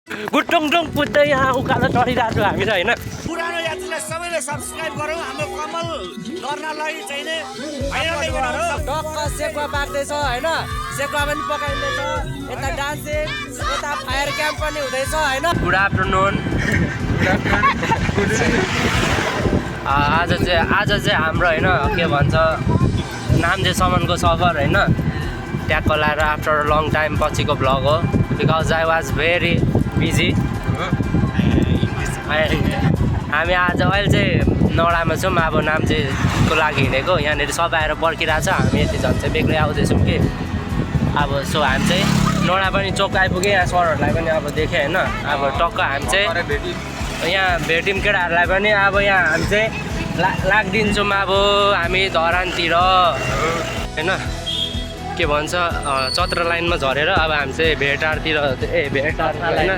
गुटुङटुङ पुज्दै यहाँ उकालो चढिरहेको छु हामी त होइन। पुरानो यात्रीलाई सबैले सब्स्क्राइब गरौँ हाम्रो कमल गर्नलाई चाहिने भाइरल टक्क सेकुवा पाक्दैछ होइन, सेकुवा पनि पकाइँदैछ, यता डान्सिङ, यता फायर क्याम्प पनि हुँदैछ होइन। Good afternoon. आज चाहिँ हाम्रो होइन के भन्छ नाम्चेसम्मको सफर होइन ट्याक्क लाएर आफ्टर लङ टाइम पछिको भ्लग हो because I was very busy. हामी आज अहिले चाहिँ नौडामा छौँ, अब नाम्चेको लागि हिँडेको। यहाँनिर सबै आएर पर्खिरहेको छ, हामी यति झन् चाहिँ बेग्लै आउँदैछौँ कि अब सो हामी चाहिँ नौडा पनि चोक आइपुग्यो। यहाँ सरहरूलाई पनि अब देखेँ होइन, अब टक्क हामी चाहिँ यहाँ भेट्यौँ केटाहरूलाई पनि। अब यहाँ हामी चाहिँ लाग्दिन्छौँ अब हामी धरानतिर होइन के भन्छ चत्र लाइनमा झरेर अब हामी चाहिँ भेटारतिर भेटार होइन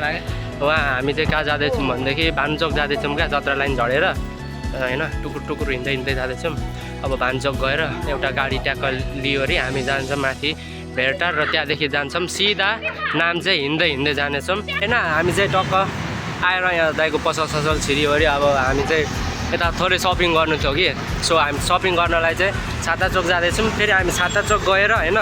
उहाँ हामी चाहिँ कहाँ जाँदैछौँ भनेदेखि भानुचोक जाँदैछौँ क्या चत्र लाइन झरेर होइन। टुकुर टुकुर हिँड्दै हिँड्दै जाँदैछौँ। अब भानुचोक गएर एउटा गाडी ट्याक्क लियो अरे हामी जान्छौँ माथि भेटार र त्यहाँदेखि जान्छौँ सिधा नाम चाहिँ हिँड्दै हिँड्दै जानेछौँ होइन। हामी चाहिँ टक्क आएर यहाँ दाइको पसल ससल छिर्यो अरे। अब हामी चाहिँ यता थोरै सपिङ गर्नु थियो कि सो हामी सपिङ गर्नलाई चाहिँ छाता चोक जाँदैछौँ। फेरि हामी छाता चोक गएर होइन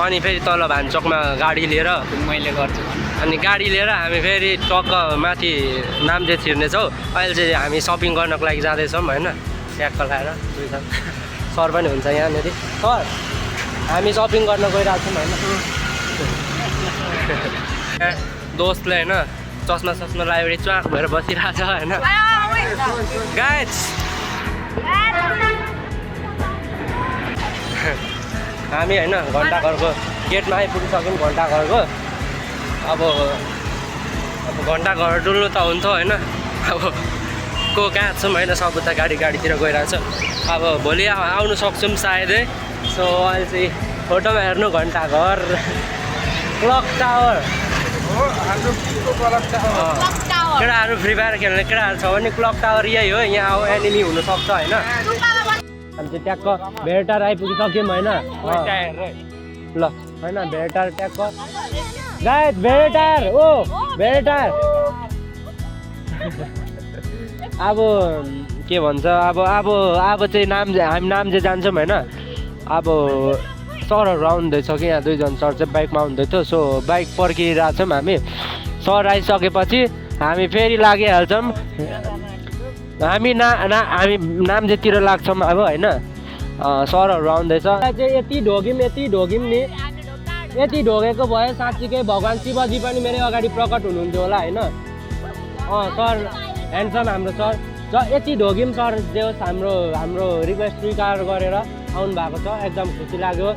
अनि फेरि तल भान्चोकमा गाडी लिएर मैले गर्छु अनि गाडी लिएर हामी फेरि टक्क माथि नाम्चे छिर्नेछौँ। अहिले चाहिँ हामी सपिङ गर्नको लागि जाँदैछौँ होइन ट्याक्क लाएर। सर पनि हुन्छ यहाँनिर। सर हामी सपिङ गर्न गइरहेको छौँ होइन। दोस्तले होइन चस्मा सस्मा लाइब्रेरी च्वाक भएर बसिरहेको छ होइन। गाइज हामी होइन घन्टाघरको गेटमा आइपुगिसक्यौँ घन्टाघरको। अब घन्टाघर डुल्नु त हुन्थ्यो होइन, अब को कहाँ छौँ होइन सब उता गाडीतिर गइरहेको छ। अब भोलि आउनु सक्छौँ सायदै। सो अहिले चाहिँ फोटोमा हेर्नु घन्टाघर क्लक टावर। केटाहरू फ्री फायर खेल्ने केटाहरू छ भने क्लक टावर यही हो, यहाँ एनिमी हुनसक्छ होइन। हामी चाहिँ ट्याक्क भेटार आइपुगिसक्यौँ होइन। ल होइन भेटार ट्याक्क गाइस भेटार ओ भेटार। अब के भन्छ अब चाहिँ हामी नाम्चे जान्छौँ होइन। अब सरहरू आउँदैछ कि यहाँ दुईजना सर चाहिँ बाइकमा आउँदै थियो। सो बाइक पर्खिरहेको छौँ हामी। सर आइसकेपछि हामी फेरि लागिहाल्छौँ। हामी हामी नाम्चेतिर लाग्छौँ अब होइन। सरहरू आउँदैछ चाहिँ यति ढोग्यौँ नि यति ढोगेको भए साँच्चीकै भगवान् शिवजी पनि मेरो अगाडि प्रकट हुनुहुन्थ्यो होला होइन। सर ह्यान्डसम हाम्रो सर यति ढोग्यौँ सर देओस् हाम्रो रिक्वेस्ट स्वीकार गरेर आउनु भएको छ, एकदम खुसी लाग्यो।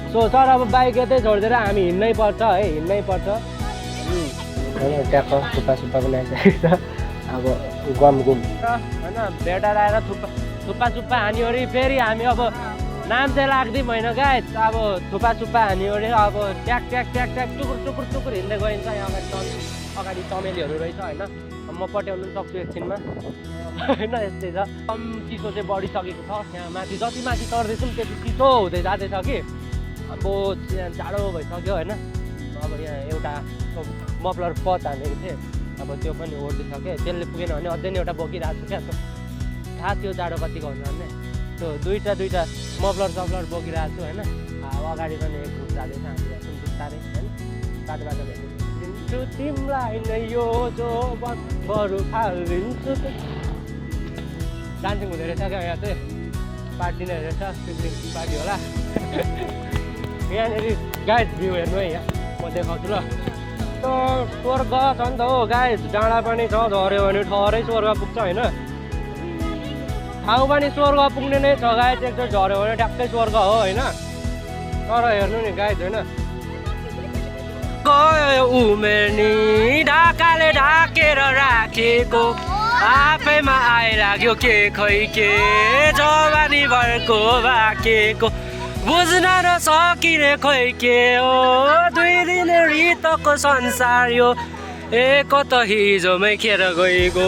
सो सर अब बाइक यतै छोडिदिएर हामी हिँड्नै पर्छ है, हिँड्नै पर्छ होइन। ट्याक्क थुक्पा सुप्पा पनि आइसकेको छ। अब घुम होइन भेटार आएर थुक्पा सुप्पा हान्यो अरे। फेरि हामी अब नाम चाहिँ लाग्दिउँ होइन गाइस। अब थुक्पा सुप्पा हान्यो अरे। अब ट्याक ट्याक ट्याक ट्याक टुकुर हिँड्दै गइन्छ। यहाँ अगाडि चमेलीहरू रहेछ होइन। म पट्याउनु पनि सक्छु एकछिनमा होइन। यस्तै छ चिसो चाहिँ बढिसकेको छ यहाँ माथि। जति माथि चढ्दैछौँ त्यति चिसो हुँदै जाँदैछ कि अब जाडो भइसक्यो होइन। अब यहाँ एउटा मफलर पच हानेको थिएँ, अब त्यो पनि ओर्दिसक्यो। त्यसले पुगेन भने अझै नै एउटा बोकिरहेको छु क्या। थाहा थियो जाडो कतिको हुन्छ भने। त्यो दुईवटा मफलर सफलर बोकिरहेको छु होइन। अब अगाडि पनि एक ग्रुप जाँदैछ हामी बिस्तारै होइन। बाटो भेटिदिन्छु तिमीलाई नै यो जो बरु खालिदिन्छु। डान्सिङ हुँदो रहेछ क्या यहाँ चाहिँ, पार्टी नै रहेछ, पिकनिक पार्टी होला। यहाँनिर गाइस भ्यू हेर्नु है, यहाँ म देखाउँछु ल। त्यो स्वर्ग छ नि त हो गाइस, डाँडा पनि छ, झऱ्यो भने ठहरै स्वर्ग पुग्छ होइन। ठाउँ पनि स्वर्ग पुग्ने नै छ गाइस, एकचोटि झऱ्यो भने ट्याक्कै स्वर्ग हो होइन। तर हेर्नु नि गाइस होइन गयो उमेर्नी ढाकाले ढाकेर राखेको आफैमा आइलाग्यो के खै के जवानी भरको बाँकेको बुझ्न नसकिने खै के हो। दुई दिन रितको संसार यो एक त हिजोमै खेर गएको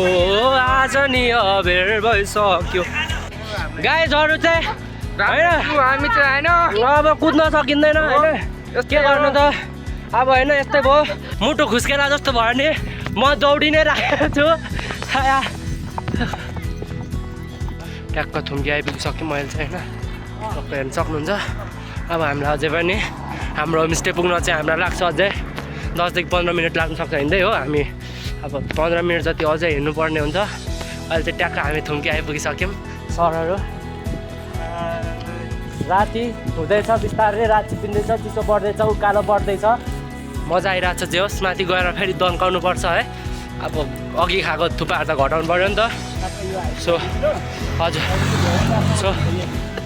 आज नि अबेर भइसक्यो। गाइजहरू चाहिँ होइन हामी चाहिँ होइन अब कुद्न सकिँदैन होइन। के गर्नु त अब होइन यस्तै भयो, मुटु खुस्केला जस्तो भयो नि। म दौडी नै राखेको छु ट्याक्क थुम्की आइपुगिसक्यो मैले चाहिँ होइन टक्क हेर्न सक्नुहुन्छ अब हामीलाई अझै पनि हाम्रो होमस्टे पुग्न चाहिँ हामीलाई लाग्छ अझै 10 देखि 15 मिनट लाग्न सक्छ हिँड्दै हो हामी अब 15 मिनट जति अझै हिँड्नुपर्ने हुन्छ अहिले चाहिँ ट्याक्क हामी थुम्की आइपुगिसक्यौँ सरहरू राति हुँदैछ बिस्तारै राति पिन्दैछ चिसो बढ्दैछ उकालो बढ्दैछ मजा आइरहेको छ जे होस् माथि गएर फेरि दन्काउनु पर्छ है अब अघि खाएको थुपाहरू त घटाउनु पऱ्यो नि त सो हजुर सो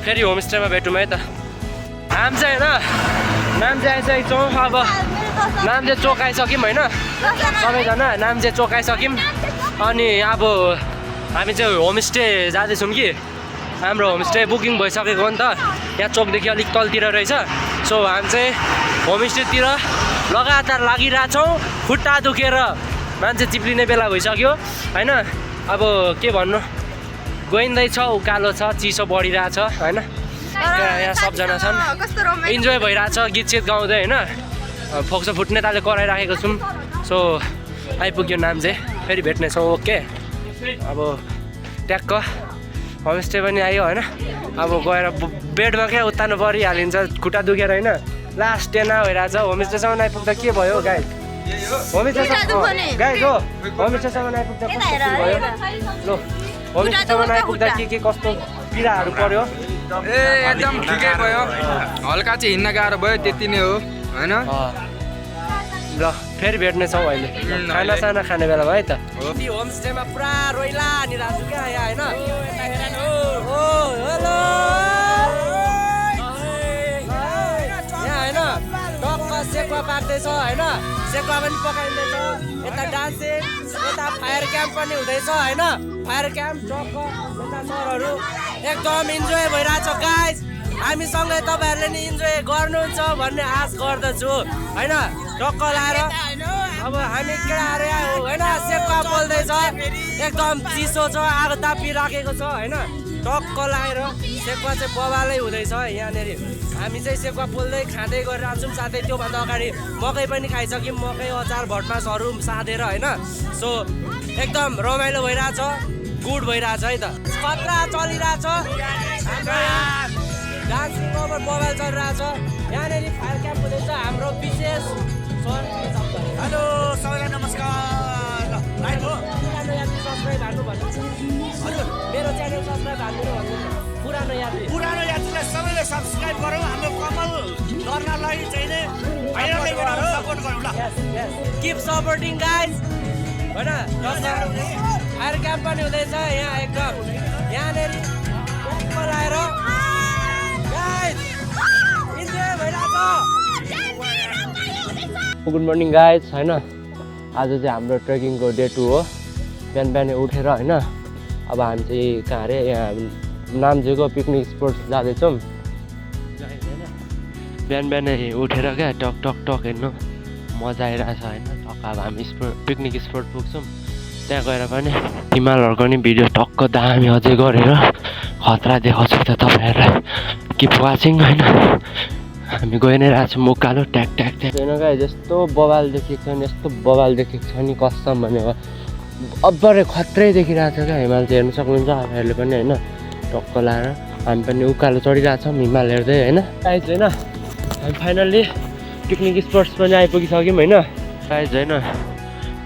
फेरि होमस्टेमा भेटौँ है त नाम चाहिँ होइन नाम चाहिँ आइसकेको छौँ अब नाम चाहिँ चोकाइसक्यौँ होइन सबैजना नाम चाहिँ चोकाइसक्यौँ अनि अब हामी चाहिँ होमस्टे जाँदैछौँ कि हाम्रो होमस्टे बुकिङ भइसकेको हो नि त यहाँ चोकदेखि अलिक तलतिर रहेछ सो हामी चाहिँ होमस्टेतिर लगातार लागिरहेछौँ खुट्टा दुखेर मान्छे चिप्लिने बेला भइसक्यो होइन अब के भन्नु गइँदैछ उकालो छ चिसो बढिरहेछ होइन यहाँ सबजना छन् इन्जोय भइरहेछ गीत सित गाउँदै होइन फोक्सो फुट्ने ताले कराइराखेको छौँ सो आइपुग्यो नाम चाहिँ फेरि भेट्नेछौँ ओके अब ट्याक्क होमस्टे पनि आयो होइन अब गएर बेडमा क्या उत्तानो परिहालिन्छ खुट्टा दुखेर होइन लास्ट टेना भइरहेछ होमस्टेसम्म आइपुग्दा के भयो गाई होमस्टेसम्म गाई हो होमस्टेसम्म आइपुग्दा कस्तो भयो लो होमस्टेसम्म आइपुग्दा के कस्तो पीडाहरू पर्यो ए एकदम ठिकै भयो हल्का चाहिँ हिँड्न गाह्रो भयो त्यति नै हो होइन ल फेरि भेट्नेछौँ अहिले खाना साना खाने बेला भयो है त होमस्टेमा पुरा रोइला नि राजु क्या यहाँ होइन यहाँ होइन टक्क सेकुवा पाक्दैछ होइन सेकुवा पनि पकाइँदैछ यता डान्सिङ यता फायर क्याम्प पनि हुँदैछ होइन फायर क्याम्प टक्क यता सरहरू एकदम इन्जोय भइरहेछ गाइज हामीसँगै तपाईँहरूले नि इन्जोय गर्नुहुन्छ भन्ने आश गर्दछु होइन टक्क लाएर अब हामी केटाहरू होइन सेकुवा पोल्दैछ एकदम चिसो छ आगो तापिराखेको छ होइन टक्क लाएर सेकुवा चाहिँ बवालै हुँदैछ यहाँनिर हामी चाहिँ सेकुवा पोल्दै खाँदै गरिरहेको छौँ साथै त्योभन्दा अगाडि मकै पनि खाइसक्यौँ मकै अचार भटमासहरू साँधेर होइन सो एकदम रमाइलो भइरहेछ गुड भइरहेछ है त खतरा चलिरहेछ डान्सिङ ओभर मोबाइल चलिरहेछ यहाँनिर फायर क्याम्प हुँदैछ हाम्रो विशेष सर हेलो सबैलाई नमस्कार लाइभ हो पुरानो यात्री सब्सक्राइब हाल्नु भन्नुहुन्छ हजुर मेरो च्यानल सब्सक्राइब हाल्नु भन्नुहुन्छ पुरानो यात्रीलाई सबैले सब्सक्राइब गरौँ हाम्रो कमल गर्नलाई चाहिँ नि भाइरलले गरौँ सपोर्ट गरौँ ल किप सपोर्टिङ गाइज होइन फायर क्याम्प पनि हुँदैछ यहाँ एकदम यहाँनिर लाएर गुड मर्निङ गाइज होइन आज चाहिँ हाम्रो ट्रेकिङको डे 2 हो बिहान बिहानै उठेर होइन अब हामी चाहिँ कहाँ अरे यहाँ नाम्चीको पिकनिक स्पोट जाँदैछौँ बिहान बिहानै उठेर क्या टक टक टक हेर्नु मजा आइरहेछ होइन टक्क अब हामी पिकनिक स्पोट पुग्छौँ त्यहाँ गएर पनि हिमालहरूको नि भिडियो टक्क दामी अझै गरेर खतरा देखाउँछु त तपाईँहरूलाई किप वाचिङ होइन हामी गइ नै रहेछौँ उकालो ट्याक ट्याक ट्याक होइन गाई जस्तो बवाल देखेको छ नि यस्तो बवाल देखेको छ नि कसम भनेको अब्बरै खत्रै देखिरहेको छ क्या हिमाल चाहिँ हेर्नु सक्नुहुन्छ तपाईँहरूले पनि होइन टक्क लाएर हामी पनि उकालो चढिरहेछौँ हिमाल हेर्दै होइन गाइज होइन हामी फाइनल्ली पिकनिक स्पोट्स पनि आइपुगिसक्यौँ होइन गाइज होइन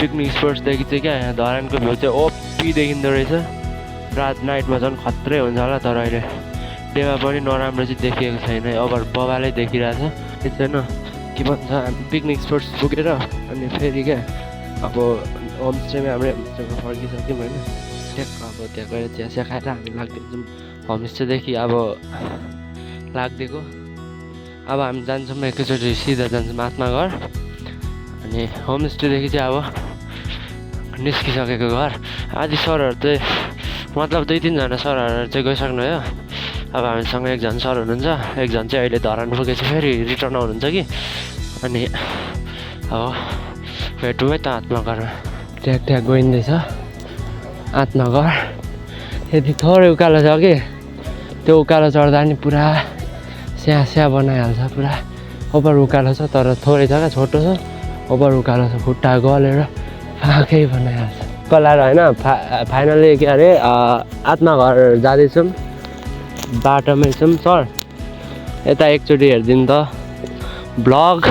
पिकनिक स्पोट्सदेखि चाहिँ क्या यहाँ धरानको भ्यू चाहिँ ओपी देखिँदो रहेछ रात नाइटमा झन् खत्रै हुन्छ होला तर अहिले डेमा पनि नराम्रो चाहिँ देखिएको छैन ओभर बवालै देखिरहेछ त्यो चाहिँ के भन्छ हामी पिकनिक स्पोट्स पुगेर अनि फेरि क्या अब होमस्टेमा हाम्रो होमस्टेमा फर्किसक्यौँ होइन ट्याक्क अब त्यहाँ गएर चिया खाएर हामी लाग्दैछौँ होमस्टेदेखि अब लाग्दिएको अब हामी जान्छौँ एकैचोटि सिधा जान्छौँ आफ्ना घर अनि होमस्टेदेखि चाहिँ अब निस्किसकेको घर आदि सरहरू चाहिँ मतलब 2-3जना सरहरू चाहिँ गइसक्नु भयो अब हामीसँग एकजना सर हुनुहुन्छ एकजना चाहिँ अहिले धरान पुगेपछि फेरि रिटर्न आउनुहुन्छ कि अनि अब भेटौँ है त आत्मघरमा ट्याक ट्याक गइँदैछ आत्मघर यति थोरै उकालो छ कि त्यो उकालो चढ्दा नि पुरा स्या बनाइहाल्छ पुरा ओभर उकालो छ तर थोरै छ क्या छोटो छ ओभर उकालो छ खुट्टा गलेर फाकै बनाइहाल्छ कलाएर होइन फाइनली के अरे आत्माघर जाँदैछौँ बाटोमै छौँ सर यता एकचोटि हेरिदिनु त ब्लग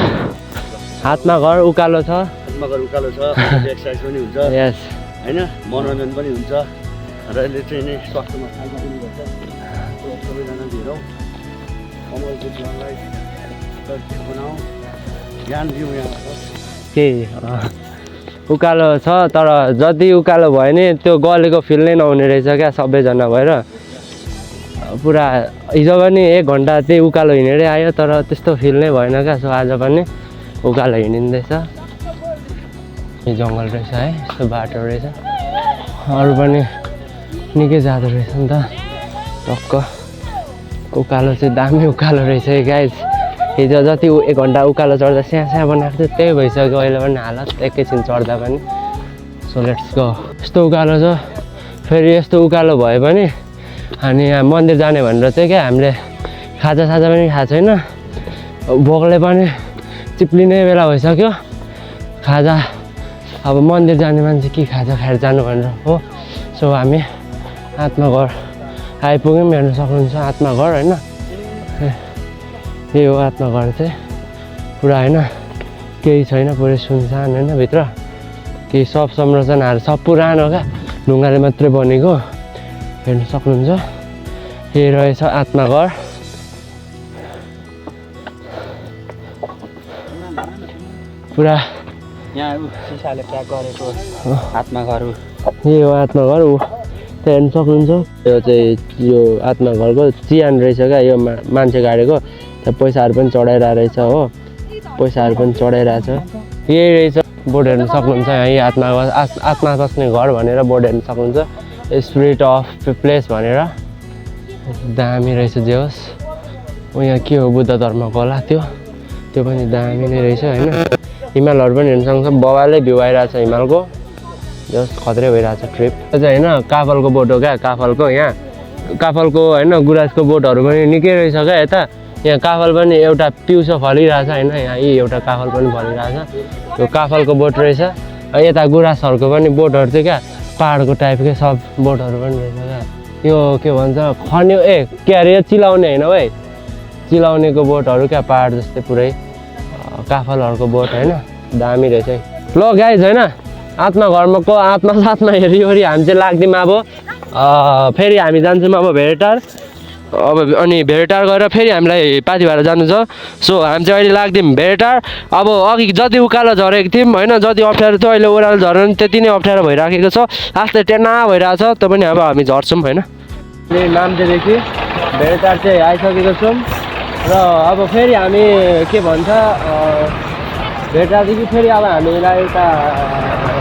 आत्माघर उकालो छ आत्माघर उकालो छ एक्सर्साइज पनि हुन्छ यस होइन मनोरञ्जन पनि हुन्छ र यसले चाहिँ नै स्वास्थ्यमा फाइदा पनि गर्छ सबैजना हेरौँ कमलको जीवनलाई सुरक्षित बनाऊ ज्ञान दिउँ यहाँबाट केही उकालो छ तर जति उकालो भयो नि त्यो गलेको फिल नै नहुने रहेछ क्या सबैजना भएर पुरा हिजो पनि 1 घन्टा त्यही उकालो हिँडेरै आयो तर त्यस्तो फिल नै भएन क्या सो आज पनि उकालो हिँडिँदैछ यो जङ्गल रहेछ है यस्तो बाटो रहेछ अरू पनि निकै जाँदो रहेछ नि त टक्क उकालो चाहिँ दामी उकालो रहेछ है गाइस हिजो जति 1 घन्टा उकालो चढ्दा स्याहाँ बनाएको थियो त्यही भइसक्यो अहिले पनि हालत एकैछिन चढ्दा पनि सो लेट्स गो यस्तो उकालो छ फेरि यस्तो उकालो भए पनि अनि यहाँ मन्दिर जाने भनेर चाहिँ क्या हामीले खाजासाजा पनि खाएको छैन भोकले पनि चिप्लिने बेला भइसक्यो खाजा अब मन्दिर जाने मान्छे के खाजा खाएर जानु भनेर हो सो हामी आत्माघर आइपुग्यौँ हेर्न सक्नुहुन्छ आत्माघर होइन यही हो आत्माघर चाहिँ पुरा होइन केही छैन पुरै सुनसान होइन भित्र केही सब संरचनाहरू सब पुरानो क्या ढुङ्गाले मात्रै बनेको हेर्न सक्नुहुन्छ यही रहेछ आत्माघर पुरा यहाँ सिसाले प्याक गरेको आत्माघर यही हो आत्माघर ऊ त्यहाँ हेर्न सक्नुहुन्छ यो चाहिँ यो आत्माघरको चिहान रहेछ क्या यो मान्छे गाडेको त्यहाँ पैसाहरू पनि चढाइरहेको रहेछ हो पैसाहरू पनि चढाइरहेछ यही रहेछ बोर्ड हेर्न सक्नुहुन्छ यही आत्मा बस्ने घर भनेर बोर्ड हेर्न सक्नुहुन्छ स्पिरिट अफ प्लेस भनेर दामी रहेछ जे होस् यहाँ के हो बुद्ध धर्मको होला त्यो पनि दामी नै रहेछ होइन हिमालहरू पनि हेर्न सक्नुहुन्छ बबाले भ्यू आइरहेको छ हिमालको जस खत्रै भइरहेको छ ट्रिप त्यो चाहिँ होइन काफलको बोट हो क्या काफलको यहाँ काफलको होइन गुराँसको बोटहरू पनि निकै रहेछ क्या यता यहाँ काफल पनि एउटा पिउसो फलिरहेछ होइन यहाँ यी एउटा काफल पनि फलिरहेछ यो काफलको बोट रहेछ यता गुराँसहरूको पनि बोटहरू चाहिँ क्या पाहाडको टाइपकै सब बोटहरू पनि रहेछ क्या यो के भन्छ खन्यो के अरे यो चिलाउने होइन है चिलाउनेको बोटहरू क्या पाहाड जस्तै पुरै काफलहरूको बोट होइन दामी रहेछ है ल गाइज होइन आत्माघरमाको आत्मा साथमा हेरिवरि हामी चाहिँ लाग्दिउँ अब फेरि हामी जान्छौँ अब भेटार अब अनि भेटार गएर फेरि हामीलाई पाथी भएर जानु छ सो हामी चाहिँ अहिले लाग्दिउँ भेटार अब अघि जति उकालो झरेको थियौँ होइन जति अप्ठ्यारो थियो अहिले ओह्रालो झर्नु त्यति नै अप्ठ्यारो भइराखेको छ आस्ते टेना भइरहेको छ त्यो पनि अब हामी झर्छौँ होइन नाम्चेदेखि भेटार चाहिँ आइसकेको छौँ र अब फेरि हामी के भन्छ भेटारदेखि फेरि अब हामीलाई एउटा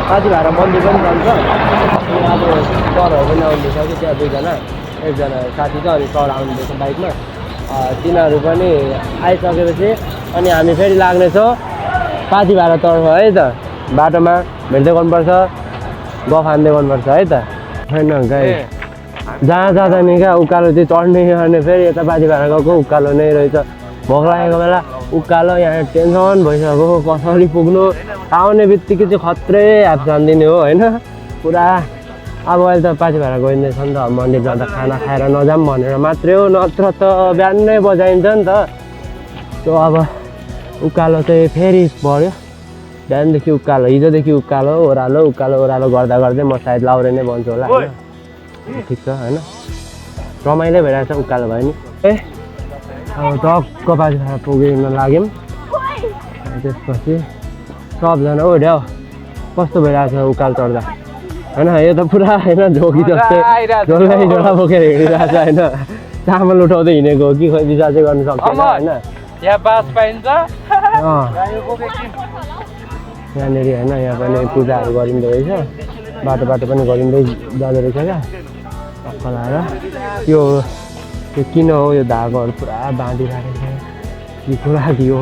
पाथी भएर मन्दिर पनि जान्छ अब सरहरू पनि आउँदैछ कि त्यहाँ दुईजना एकजना साथी छ अनि सर आउनुहुँदैछ बाइकमा तिनीहरू पनि आइसकेपछि अनि हामी फेरि लाग्नेछौँ पाथी भाडा तर्फ है त बाटोमा भेट्दै गर्नुपर्छ गफ हान्दै गर्नुपर्छ है त होइन गाई जहाँ जाँदा नि क्या उकालो चाहिँ चढ्ने अनि फेरि यता पाथी भाडा गएको उकालो नै रहेछ भोक लागेको बेला उकालो यहाँ टेन्सन भइसक्यो कसरी पुग्नु आउने बित्तिकै चाहिँ खत्रै हात जानिदिने हो होइन पुरा अब अहिले त पाथी भाडा गइँदैछ नि त मन्दिर जाँदा खाना खाएर नजाऊँ भनेर मात्रै हो नत्र त बिहानै बजाइन्छ नि त त्यो अब उकालो चाहिँ फेरि बढ्यो बिहानदेखि उकालो हिजोदेखि उकालो ओह्रालो गर्दा गर्दै म सायद लाउरे नै बन्छु होला होइन ठिक छ होइन रमाइलो भइरहेछ उकालो भयो नि अब टक्क पाथी भाडा पुगिन लाग्यौँ त्यसपछि सबजना ओढ्याउ कस्तो भइरहेछ उकालो चढ्दा होइन यो त पुरा होइन झोकी जस्तै झोला बोकेर हिँडिरहेछ होइन चामल उठाउँदै हिँडेको हो कि खोइ विचार चाहिँ गर्नु सक्दैन होइन यहाँ बास पाइन्छ यहाँनिर होइन यहाँ पनि पूजाहरू गरिँदो रहेछ बाटो पनि गरिँदै जाँदो रहेछ क्या टक्क लाएर यो किन हो यो धागोहरू पुरा बाँधिरहेको छ यो पुरा दियो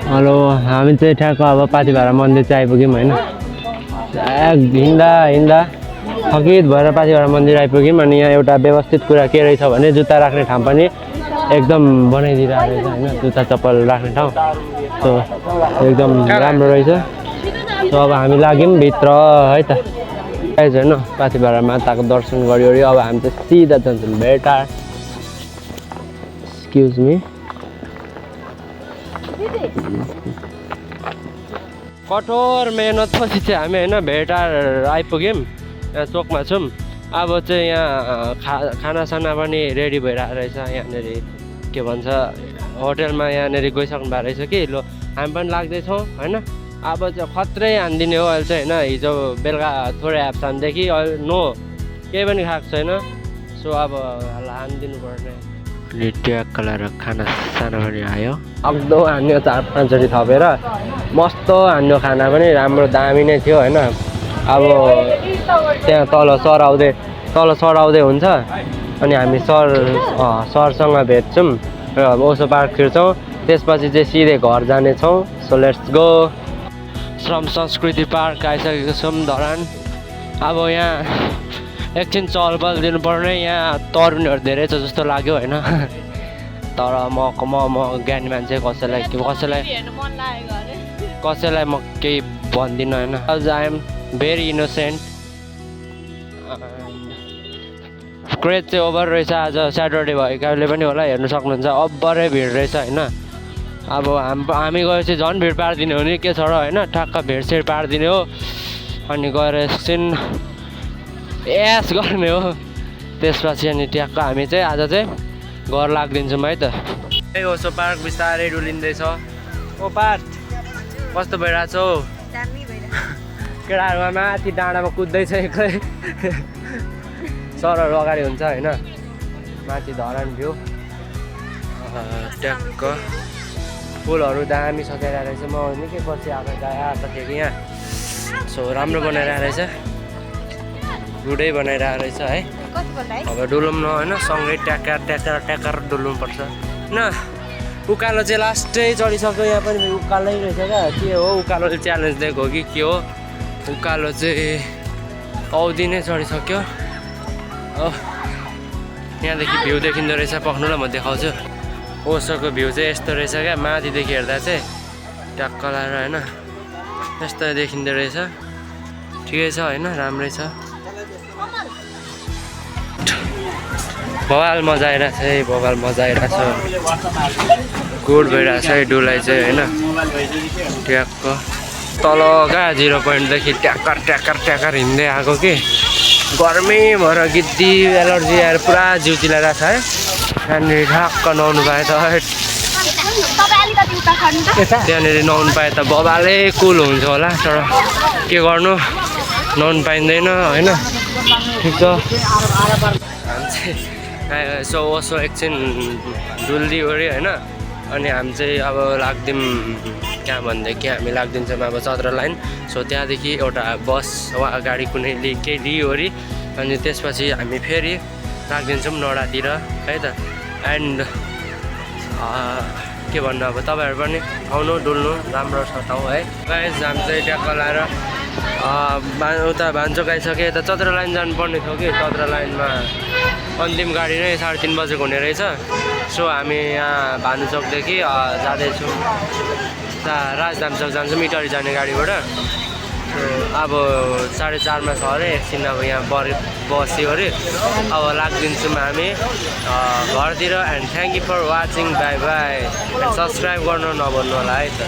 हेलो हामी चाहिँ ठ्याक्क अब पाथी भाडा मन्दिर चाहिँ आइपुग्यौँ होइन हिँड्दा थकित भएर पाथी भाडा मन्दिर आइपुग्यौँ अनि यहाँ एउटा व्यवस्थित कुरा के रहेछ भने जुत्ता राख्ने ठाउँ पनि एकदम बनाइदिरहेको रहेछ होइन जुत्ता चप्पल राख्ने ठाउँ सो एकदम राम्रो रहेछ सो अब हामी लाग्यौँ भित्र है त गाइज होइन पाथिभरा माताको दर्शन गऱ्यो अब हामी चाहिँ सिधा जान्छौँ भेटार एक्सक्युज मी कठोर मेहनतपछि चाहिँ हामी होइन भेटार आइपुग्यौँ यहाँ चोकमा छौँ अब चाहिँ यहाँ खानासाना पनि रेडी भइरहेको रहेछ यहाँनिर के भन्छ होटेलमा यहाँनिर गइसक्नु भएको रहेछ कि ल हामी पनि लाग्दैछौँ होइन अब चाहिँ खत्रै हानिदिने हो अहिले चाहिँ होइन हिजो बेलुका थोरै एप्स हानिदिएँ अहिले नो केही पनि खाएको छैन सो अब हानिदिनु पर्ने अनि ट्याक्क लगाएर खानासाना पनि आयो अग्दो हान्यो 4-5 थपेर मस्तो हान्यो खाना पनि राम्रो दामी नै थियो होइन अब त्यहाँ तल सराउँदै हुन्छ अनि हामी सरसँग भेट्छौँ र ओसो पार्क फिर्छौँ त्यसपछि चाहिँ सिधै घर जानेछौँ सो लेट्स गो श्रम संस्कृति पार्क आइसकेको छौँ धरान अब यहाँ एकछिन चलबल दिनुपर्ने यहाँ तरुणहरू धेरै छ जस्तो लाग्यो होइन तर म ज्ञानी मान्छे कसैलाई म केही भन्दिनँ होइन आज I am very innocent craze चाहिँ ओभर रहेछ आज स्याटरडे भएकाले पनि होला हेर्नु सक्नुहुन्छ अब्बरै भिड रहेछ होइन अब हामी गएपछि झन् भिड पारिदिने हो नि के छ र होइन ठ्याक्क भिडसिड पारिदिने हो अनि गएर एकछिन एस गर्ने हो त्यसपछि अनि ट्याक्क हामी चाहिँ आज चाहिँ घर लाग्दिन्छौँ है त ए ओसो पार्क बिस्तारै डुलिँदैछ ओ पार्क कस्तो भइरहेछ हौ केटाहरू माथि डाँडामा कुद्दैछ एक्लै सरहरू अगाडि हुन्छ होइन माथि धरान भ्यू ट्याक्क फुलहरू दामी सजाइरहेको रहेछ म निकै पछि आएको थिएँ कि यहाँ सो राम्रो बनाइरहेको रहेछ गुडै बनाइरहेको रहेछ है अब डुलौँ न होइन सँगै ट्याकार डुल्नु पर्छ होइन उकालो चाहिँ लास्टै चढिसक्यो यहाँ पनि उकालै रहेछ क्या के हो उकालोले च्यालेन्ज दिएको हो कि के हो उकालो चाहिँ औधी नै चढिसक्यो यहाँदेखि भ्यू देखिँदो रहेछ पक्नु ल म देखाउँछु ओसोको भ्यू चाहिँ यस्तो रहेछ क्या माथिदेखि हेर्दा चाहिँ ट्याक्क लाएर होइन यस्तो देखिँदो रहेछ ठिकै छ होइन राम्रै छ बवाल मजा आइरहेछ है गुड भइरहेछ है डुलाइ चाहिँ होइन ट्याक्क तल कहाँ 0 पोइन्टदेखि ट्याक्कर हिँड्दै आएको कि गर्मी भएर गिद्दी एलर्जी आएर पुरा जिउ चिलाइरहेको छ है त्यहाँनिर ठ्याक्क नुहाउनु पाए त त्यहाँनिर नुहाउनु पाए त बबालै कुल हुन्छ होला तर के गर्नु नुहाउनु पाइँदैन होइन ठिक छ सो ओसो एकछिन डुल्दी ओऱ्यो होइन अनि हामी चाहिँ अब लाग्दिउँ कहाँ भनेदेखि हामी लाग्दिन्छौँ अब चन्द्र लाइन सो त्यहाँदेखि एउटा बस वा गाडी कुनै केही लिओरि अनि त्यसपछि हामी फेरि लाग्दिन्छौँ नोडातिर है त एन्ड के भन्नु अब तपाईँहरू पनि आउनु डुल्नु राम्रो छ ठाउँ है गाइस हामी चाहिँ ट्याक्क लाएर उता भान्चोक आइसक्यो यता चन्द्र लाइन जानुपर्ने थियो कि चन्द्र लाइनमा अन्तिम गाडी नै 3:30 बजेको हुने रहेछ सो हामी यहाँ भानुचोकदेखि जाँदैछौँ राजधामचोक जान्छौँ मिटरी जाने गाडीबाट सो अब 4:30 छ अरे एकछिन अब यहाँ बस्यो अरे अब लाग्दिन्छौँ हामी घरतिर and thank you for watching bye bye and subscribe गर्नु नभन्नु होला है त।